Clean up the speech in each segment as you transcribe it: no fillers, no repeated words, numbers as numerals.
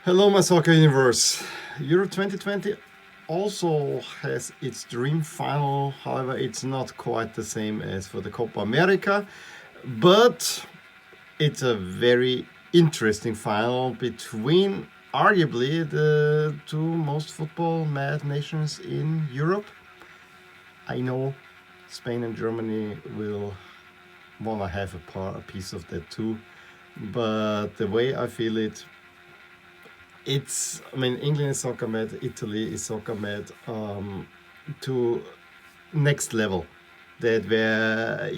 Hello, my soccer universe. Euro 2020 also has its dream final. However, it's not quite the same as for the Copa America, but it's a very interesting final between arguably the two most football mad nations in Europe. I know Spain and Germany will want to have a piece of that too, but the way I feel it, England is soccer mad, Italy is soccer mad to next level. That where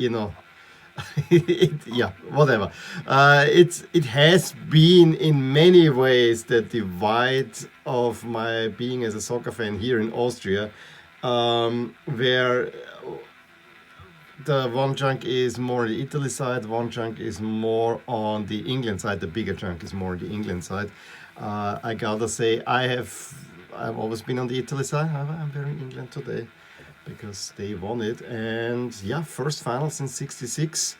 yeah, whatever. It has been in many ways the divide of my being as a soccer fan here in Austria, where the one chunk is more on the Italy side, one chunk is more on the England side. The bigger chunk is more on the England side. I gotta say, I've always been on the Italy side. However, I'm wearing England today because they won it. And yeah, first final since '66.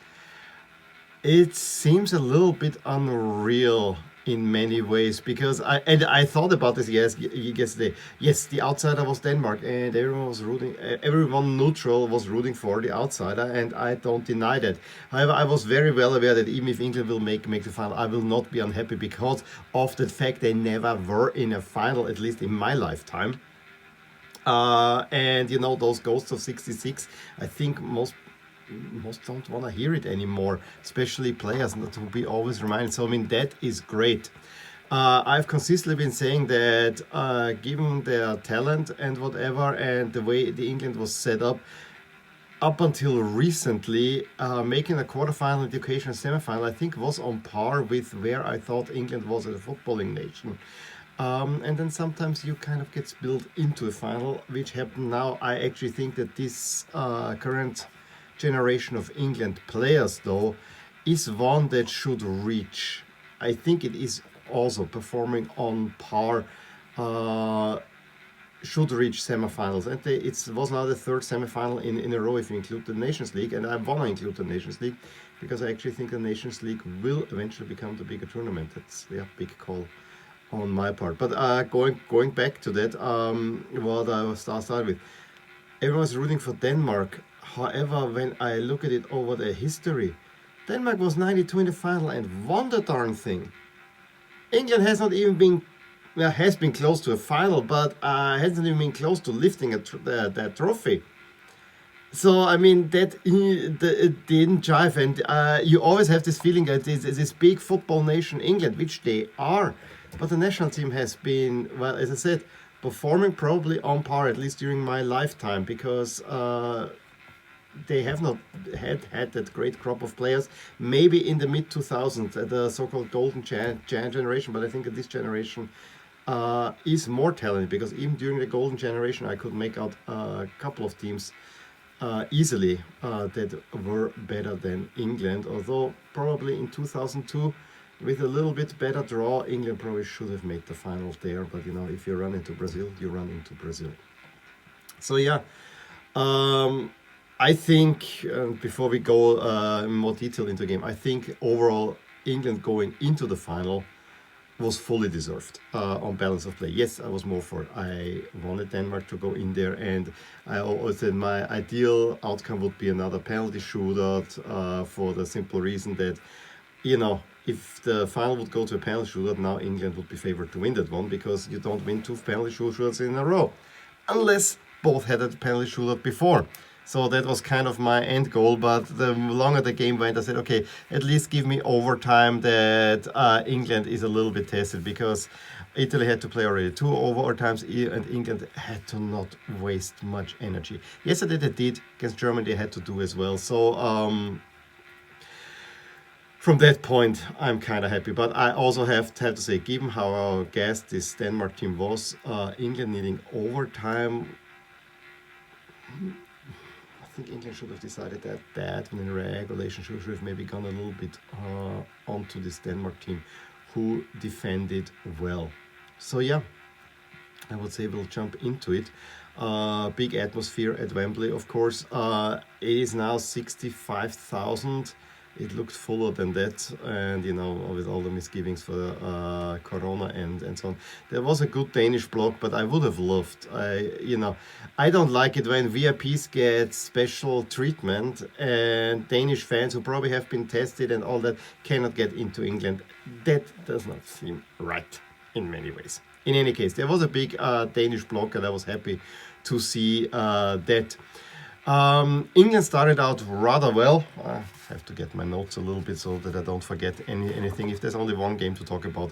It seems a little bit unreal in many ways because I thought about this yesterday. Yes, the outsider was Denmark, and everyone neutral was rooting for the outsider, and I don't deny that. However, I was very well aware that even if England will make the final, I will not be unhappy because of the fact they never were in a final, at least in my lifetime. And those ghosts of '66. I think most don't want to hear it anymore, especially players not to be always reminded. So that is great. I've consistently been saying that given their talent and whatever, and the way the England was set up until recently, making a quarterfinal, education, semifinal, I think was on par with where I thought England was as a footballing nation. And then sometimes you kind of get spilled into a final, which happened now. I actually think that this current generation of England players, though, is one that should reach. I think it is also performing on par. Should reach semifinals, and it was now the third semifinal in a row if you include the Nations League, and I want to include the Nations League because I actually think the Nations League will eventually become the bigger tournament. That's a big call on my part. But going back to that, what I started with, everyone's rooting for Denmark. However, when I look at it over the history, Denmark was 92 in the final and won the darn thing. England has not even been, well, has been close to a final, but hasn't even been close to lifting that trophy. So that it didn't jive, and you always have this feeling that this big football nation, England, which they are, but the national team has been, well, as I said, performing probably on par, at least during my lifetime, because they have not had that great crop of players. Maybe in the mid 2000s, the so-called golden generation, but I think that this generation is more talented because even during the golden generation, I could make out a couple of teams easily that were better than England. Although probably in 2002, with a little bit better draw, England probably should have made the final there. But if you run into Brazil, you run into Brazil. So yeah. I think before we go in more detail into the game, I think overall England going into the final was fully deserved on balance of play. Yes, I was more for it. I wanted Denmark to go in there, and I always said my ideal outcome would be another penalty shootout for the simple reason that, if the final would go to a penalty shootout, now England would be favored to win that one because you don't win two penalty shootouts in a row, unless both had a penalty shootout before. So that was kind of my end goal. But the longer the game went, I said, okay, at least give me overtime that England is a little bit tested because Italy had to play already two overtimes and England had to not waste much energy. Yesterday they did. Against Germany they had to do as well. So from that point, I'm kind of happy. But I also have to say, given how our gassed this Denmark team was, England needing overtime, I think England should have decided that when in regulation should have maybe gone a little bit onto this Denmark team who defended well. So yeah, I would say we'll jump into it. Big atmosphere at Wembley, of course. It is now 65,000 it looked fuller than that, and with all the misgivings for Corona and so on. There was a good Danish block, but I would have loved. I don't like it when VIPs get special treatment, and Danish fans who probably have been tested and all that cannot get into England. That does not seem right in many ways. In any case, there was a big Danish block, and I was happy to see that. England started out rather well. I have to get my notes a little bit so that I don't forget anything. If there's only one game to talk about,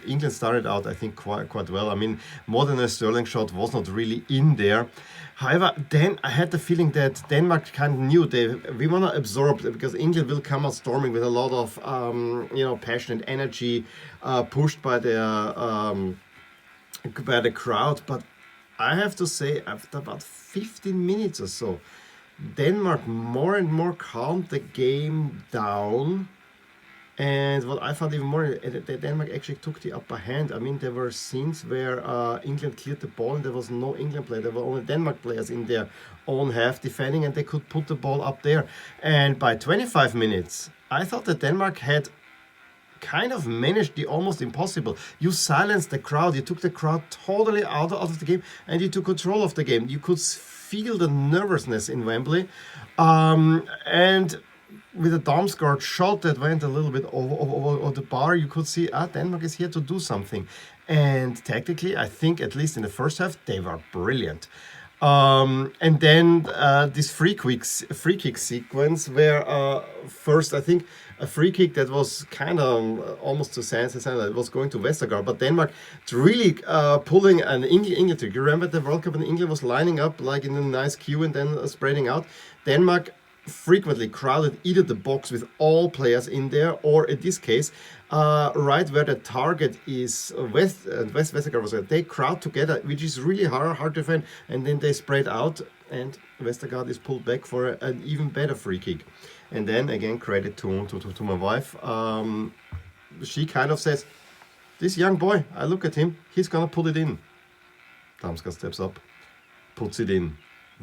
England started out, I think, quite well. I mean, more than a Sterling shot was not really in there. However, then I had the feeling that Denmark kind of knew we want to absorb, because England will come out storming with a lot of passion and energy, pushed by the crowd. But I have to say, after about 15 minutes or so, Denmark more and more calmed the game down. And what I found even more, Denmark actually took the upper hand. I mean, there were scenes where England cleared the ball and there was no England player. There were only Denmark players in their own half defending, and they could put the ball up there. And by 25 minutes, I thought that Denmark had kind of managed the almost impossible. You silenced the crowd, you took the crowd totally out of the game, and you took control of the game. You could feel the nervousness in Wembley, and with a Damsgaard shot that went a little bit over the bar, you could see Denmark is here to do something. And tactically, I think at least in the first half, they were brilliant. And then this free kick sequence where first I think a free kick that was kind of almost to Sands, it was going to Vestergaard, but Denmark really pulling an England trick. You remember the World Cup when England was lining up like in a nice queue and then spreading out? Denmark frequently crowded either the box with all players in there, or in this case, right where the target is, Vestergaard was there. They crowd together, which is really hard to defend, and then they spread out, and Vestergaard is pulled back for an even better free kick. And then again, credit to my wife. She kind of says, "This young boy, I look at him, he's gonna put it in." Damsgaard steps up, puts it in.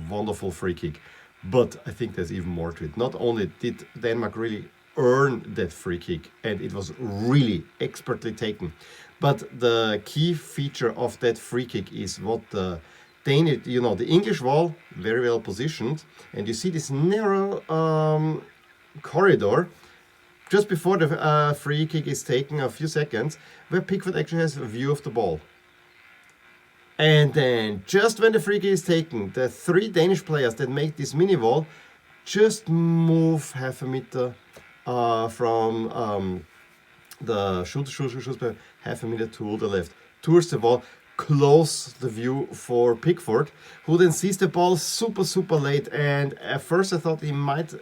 Wonderful free kick. But I think there's even more to it. Not only did Denmark really earn that free kick, and it was really expertly taken, but the key feature of that free kick is what the Danish, the English wall, very well positioned, and you see this narrow corridor just before the free kick is taken, a few seconds, where Pickford actually has a view of the ball. And then, just when the free kick is taken, the three Danish players that make this mini wall just move half a meter from the shooter, half a meter to the left, towards the wall, close the view for Pickford, who then sees the ball super late. And at first I thought he might,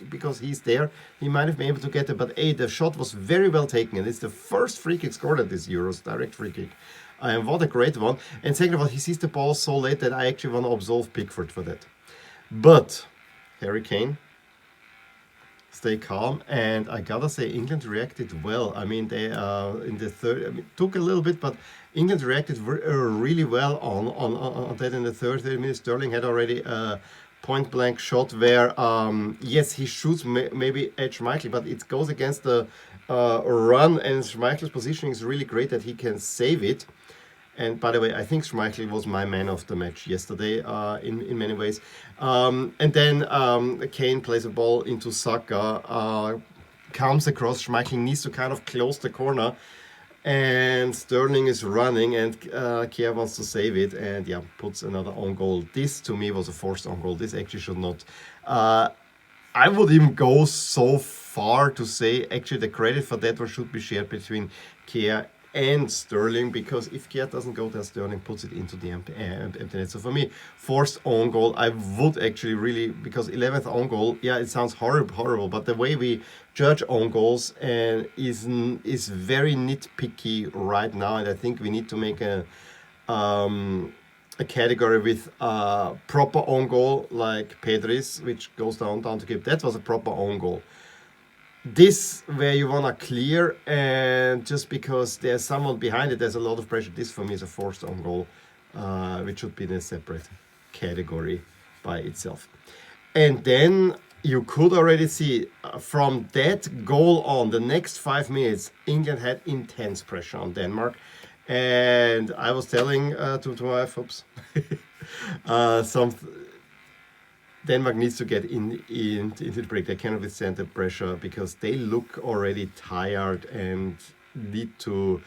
because he's there, he might have been able to get it. But the shot was very well taken, and it's the first free kick scored at this Euros, direct free kick. And what a great one. And second of all, he sees the ball so late that I actually want to absolve Pickford for that. But Harry Kane, stay calm. And I gotta say, England reacted well. I mean, they in the third, took a little bit, but England reacted really well on that in the third 30 minutes. Sterling had already a point blank shot where, yes, he shoots maybe at Schmeichel, but it goes against the run, and Schmeichel's positioning is really great that he can save it. And by the way, I think Schmeichel was my man of the match yesterday in many ways. And then Kane plays a ball into Saka, comes across. Schmeichel needs to kind of close the corner. And Sterling is running, and Kjær wants to save it, and puts another own goal. This, to me, was a forced own goal. This actually should not. I would even go so far to say, actually, the credit for that one should be shared between Kjær and Sterling, because if Kjær doesn't go there, Sterling puts it into the empty net. So for me, forced own goal, I would actually really, because 11th own goal, it sounds horrible, but the way we judge own goals is very nitpicky right now, and I think we need to make a category with proper own goal, like Pedri's, which goes down to keep. That was a proper own goal. This, where you want to clear, and just because there's someone behind it, there's a lot of pressure. This, for me, is a forced own goal, which should be in a separate category by itself. And then you could already see from that goal on the next 5 minutes, England had intense pressure on Denmark. And I was telling to my wife, oops, some Denmark needs to get into the break. They cannot withstand the pressure because they look already tired and need to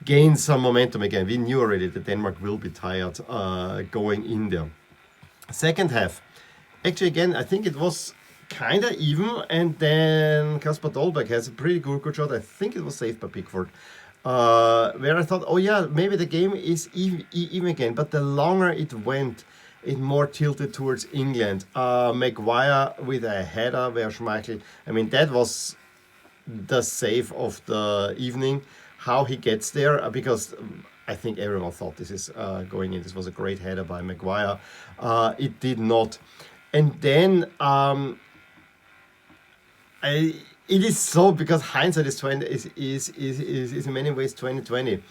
gain some momentum again. We knew already that Denmark will be tired going in there. Second half, actually, again, I think it was kind of even, and then Kasper Dolberg has a pretty good shot. I think it was saved by Pickford. Where I thought, oh yeah, maybe the game is even again. But the longer it went, it more tilted towards England. Maguire with a header where Schmeichel, I mean, that was the save of the evening. How he gets there, because I think everyone thought this is going in. This was a great header by Maguire. It did not. And then it is so, because hindsight is in many ways 2020.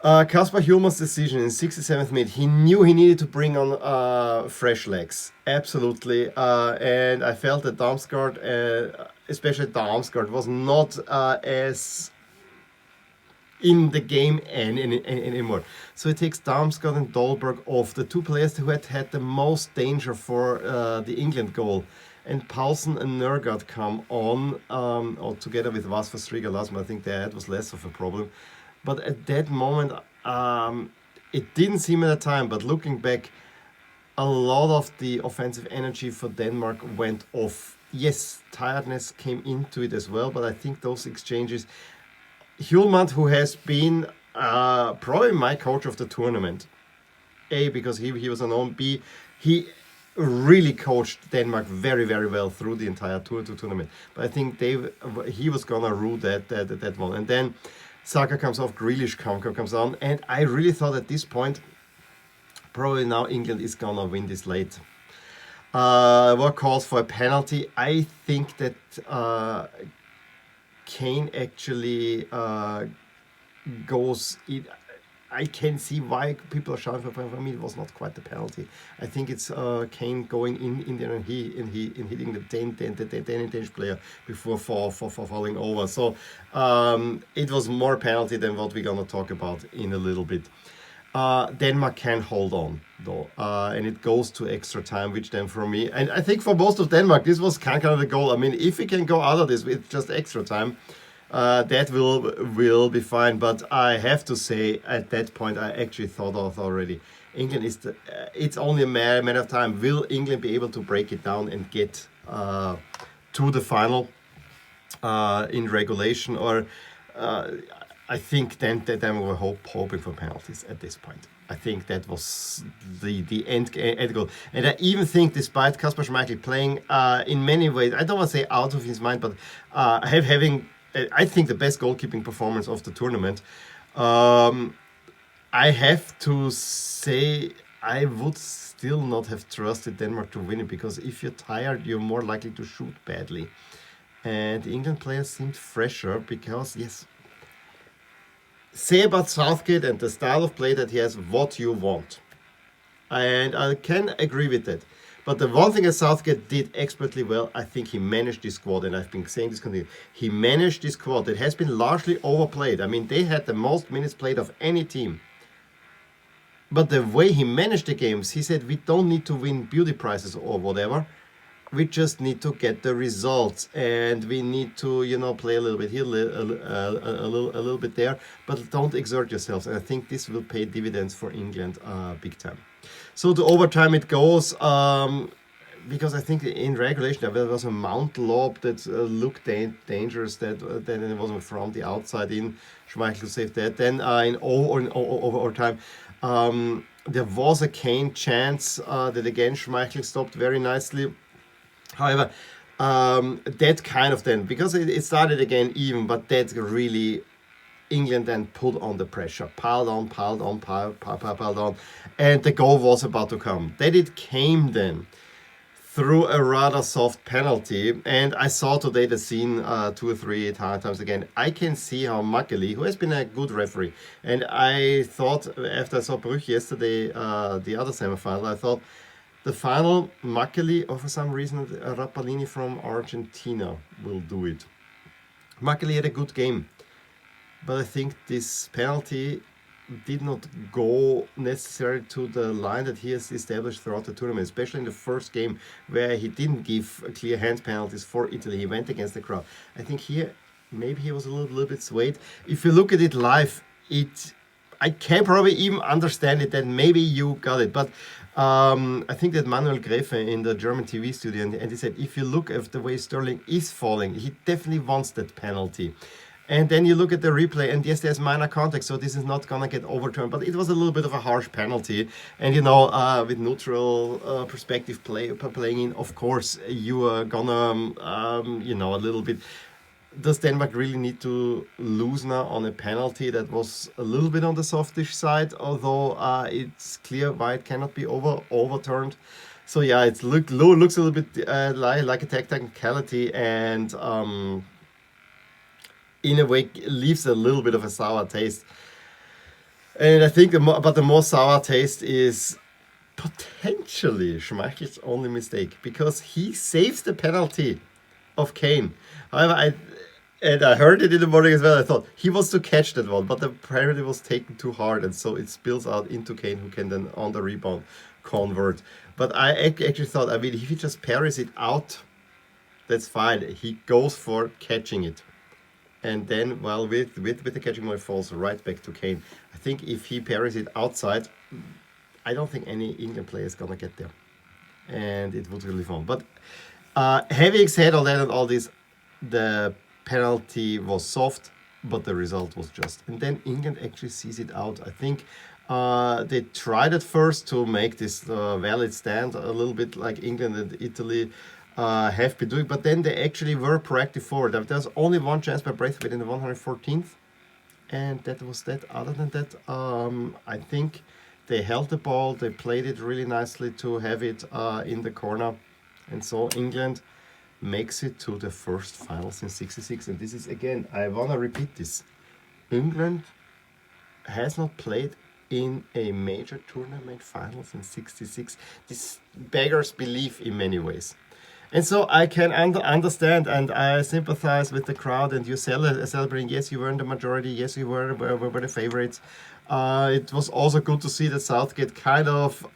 Kasper Hjulmann's decision in 67th minute, he knew he needed to bring on fresh legs, absolutely, and I felt that Damsgaard, especially Damsgaard, was not as in the game anymore. So it takes Damsgaard and Dolberg off, the two players who had the most danger for the England goal. And Paulsen and Nørgaard come on, or together with Vasper Striga Lasma. I think that was less of a problem. But at that moment, it didn't seem at the time, but looking back, a lot of the offensive energy for Denmark went off. Yes, tiredness came into it as well, but I think those exchanges, Hjulmand, who has been probably my coach of the tournament, A, because he was an own, B, he really coached Denmark very, very well through the entire tournament. But I think he was gonna rule that one. And then Saka comes off, Grealish comes on, and I really thought at this point, probably now England is gonna win this late. What calls for a penalty? I think that Kane actually goes. I can see why people are shouting for me. It was not quite the penalty. I think it's Kane going in there and hitting the Danish player before falling over. So it was more penalty than what we're gonna talk about in a little bit. Denmark can hold on though, and it goes to extra time, which then for me, and I think for most of Denmark, this was kind of the goal. I mean, if we can go out of this with just extra time, that will be fine. But I have to say, at that point, I actually thought of already, England is it's only a matter of time. Will England be able to break it down and get to the final in regulation, or I think then we were hoping for penalties at this point. I think that was the end goal. And I even think, despite Kasper Schmeichel playing in many ways, I don't want to say out of his mind, but having, I think, the best goalkeeping performance of the tournament, I have to say I would still not have trusted Denmark to win it, because if you're tired, you're more likely to shoot badly. And the England players seemed fresher because, yes, say about Southgate and the style of play that he has, what you want. And I can agree with that. But the one thing that Southgate did expertly well, I think he managed this squad, and I've been saying this continuously. He managed this squad that has been largely overplayed. I mean, they had the most minutes played of any team. But the way he managed the games, he said, we don't need to win beauty prizes or whatever. We just need to get the results, and we need to, play a little bit here, a little bit there, but don't exert yourselves. And I think this will pay dividends for England big time. So to overtime it goes, because I think in regulation there was a mount lob that looked dangerous, that it was from the outside in. Schmeichel saved that. Then in overtime, there was a Kane chance that again Schmeichel stopped very nicely. However, that kind of then, because it started again even, but that really, England then put on the pressure, piled on, and the goal was about to come. That it came then through a rather soft penalty, and I saw today the scene 2 or 3 times again. I can see how Makkeli, who has been a good referee, and I thought after I saw Brüch yesterday, the other semi-final, I thought, The final, Makkeli, or for some reason, Rapalini from Argentina will do it. Makkeli had a good game, but I think this penalty did not go necessarily to the line that he has established throughout the tournament, especially in the first game where he didn't give clear hand penalties for Italy. He went against the crowd. I think here maybe he was a little bit swayed. If you look at it live, I can probably even understand it that maybe you got it, but I think that Manuel Grefe in the German TV studio, and he said if you look at the way Sterling is falling, he definitely wants that penalty. And then you look at the replay, and yes, there's minor contact, so this is not gonna get overturned. But it was a little bit of a harsh penalty, and with neutral perspective playing in, of course, you are gonna, a little bit. Does Denmark really need to lose now on a penalty that was a little bit on the softish side? Although it's clear why it cannot be overturned. So yeah, it looks a little bit like a technicality, and in a way leaves a little bit of a sour taste. And I think the more sour taste is potentially Schmeichel's only mistake, because he saves the penalty of Kane. However, I heard it in the morning as well. I thought he was to catch that one, but apparently it was taken too hard, and so it spills out into Kane, who can then on the rebound convert. But I actually thought, if he just parries it out, that's fine. He goes for catching it. And then, with the catching ball, it falls right back to Kane. I think if he parries it outside, I don't think any England player is gonna get there, and it would really fun. But having said all that and all this, the penalty was soft, but the result was just. And then England actually sees it out. I think they tried at first to make this valid stand, a little bit like England and Italy have been doing, but then they actually were proactive forward. There's only one chance by Braithwaite in the 114th, and that was that. Other than that, I think they held the ball, they played it really nicely to have it in the corner, and so England makes it to the first finals in '66. And this is, again, I want to repeat this, England has not played in a major tournament finals in '66. This beggars belief in many ways. And so I can understand, and I sympathize with the crowd, and you celebrating. Yes, you were in the majority. Yes, you were the favorites. It was also good to see that Southgate kind of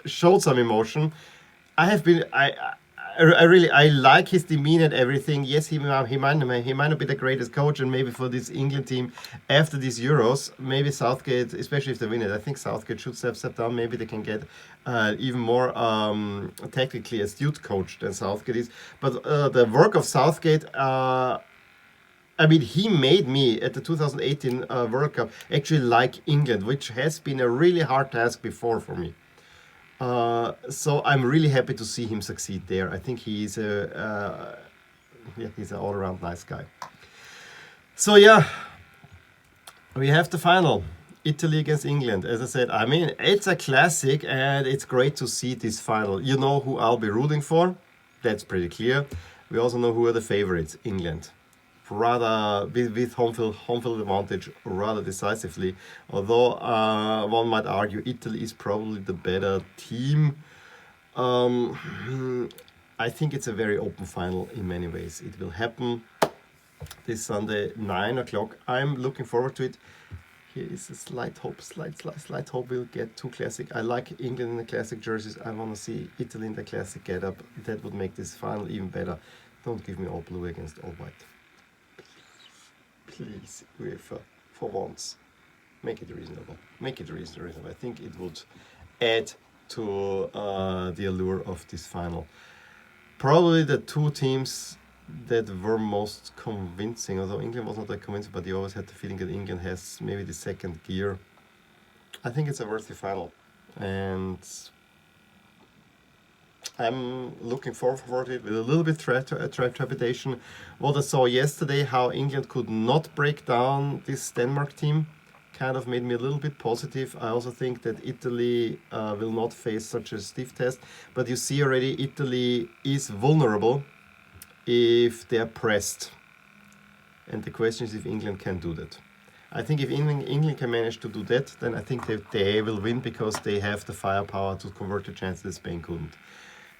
showed some emotion. I like his demeanor and everything. Yes, he might not be the greatest coach, and maybe for this England team after these Euros, maybe Southgate, especially if they win it, I think Southgate should step down. Maybe they can get even more technically astute coach than Southgate is. But the work of Southgate, he made me at the 2018 World Cup actually like England, which has been a really hard task before for me. So I'm really happy to see him succeed there. I think he's he's an all-around nice guy. So yeah, we have the final, Italy against England. As I said, it's a classic, and it's great to see this final. You know who I'll be rooting for? That's pretty clear. We also know who are the favorites, England. Rather with home field advantage rather decisively. Although one might argue Italy is probably the better team. I think it's a very open final in many ways. It will happen this Sunday, 9 o'clock. I'm looking forward to it. Here is a slight hope we'll get two classic. I like England in the classic jerseys. I want to see Italy in the classic getup. That would make this final even better. Don't give me all blue against all white. Please, UEFA, for once, make it reasonable. Make it reasonable. I think it would add to the allure of this final. Probably the two teams that were most convincing, although England was not that convincing, but you always had the feeling that England has maybe the second gear. I think it's a worthy final, and I'm looking forward to it with a little bit trepidation. What I saw yesterday, how England could not break down this Denmark team, kind of made me a little bit positive. I also think that Italy will not face such a stiff test, but you see already Italy is vulnerable if they're pressed. And the question is if England can do that. I think if England can manage to do that, then I think they will win because they have the firepower to convert the chances that Spain couldn't.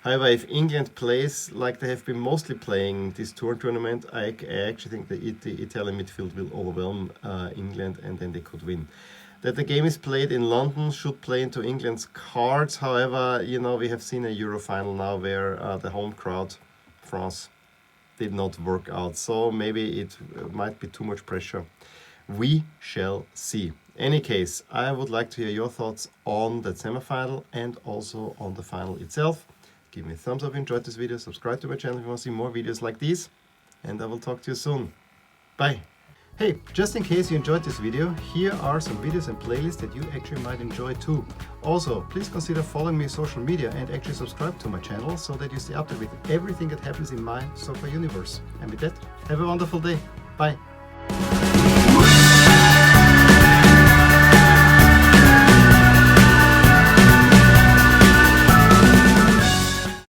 However, if England plays like they have been mostly playing this tournament, I actually think the Italian midfield will overwhelm England, and then they could win. That the game is played in London should play into England's cards. However, you know, we have seen a Euro final now where the home crowd, France, did not work out. So maybe it might be too much pressure. We shall see. Any case, I would like to hear your thoughts on that semi-final and also on the final itself. Give me a thumbs up if you enjoyed this video, subscribe to my channel if you want to see more videos like these, and I will talk to you soon. Bye! Hey, just in case you enjoyed this video, here are some videos and playlists that you actually might enjoy too. Also, please consider following me on social media and actually subscribe to my channel so that you stay updated with everything that happens in my soccer universe. And with that, have a wonderful day. Bye!